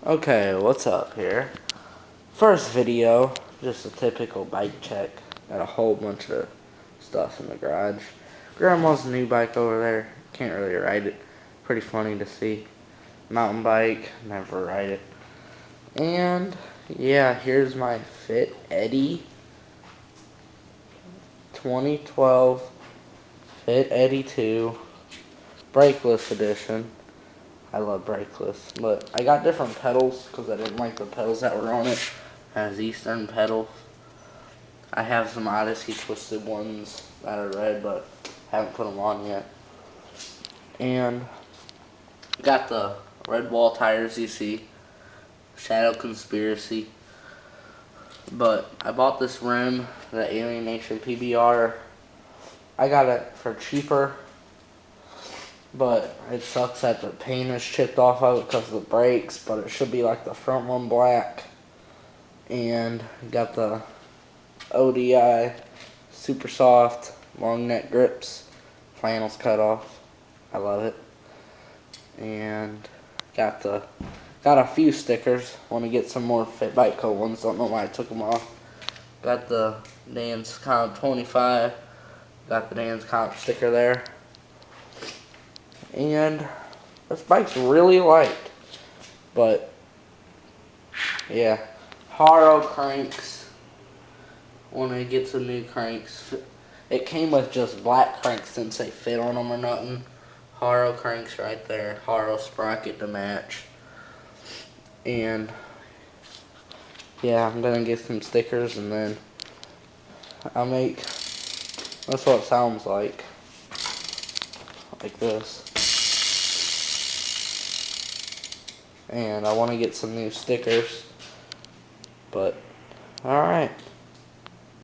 Okay, what's up here? First video, just a typical bike check. Got a whole bunch of stuff in the garage. Grandma's new bike over there. Can't really ride it. Pretty funny to see. Mountain bike, never ride it. And yeah, here's my Fit Eddy 2012 Fit Eddy 2 brakeless edition. I love brakeless, but I got different pedals because I didn't like the pedals that were on it. It has Eastern pedals. I have some Odyssey twisted ones that are red, but haven't put them on yet. And got the red wall tires you see, Shadow Conspiracy. But I bought this rim, the Alienation PBR. I got it for cheaper, but it sucks that the paint is chipped off of it because of the brakes, but it should be like the front one black. And got the ODI super soft long neck grips, flannels cut off. I love it. And got a few stickers. Want to get some more Fit Bike Co ones. Don't know why I took them off. Got the Dan's Comp 25. Got the Dan's Comp sticker there. And this bike's really light. But yeah, Haro cranks. Want to get some new cranks. It came with just black cranks, didn't say fit on them or nothing. Haro cranks right there. Haro sprocket to match. And yeah, I'm gonna get some stickers and then I'll make, that's what it sounds like this. And I want to get some new stickers, but alright.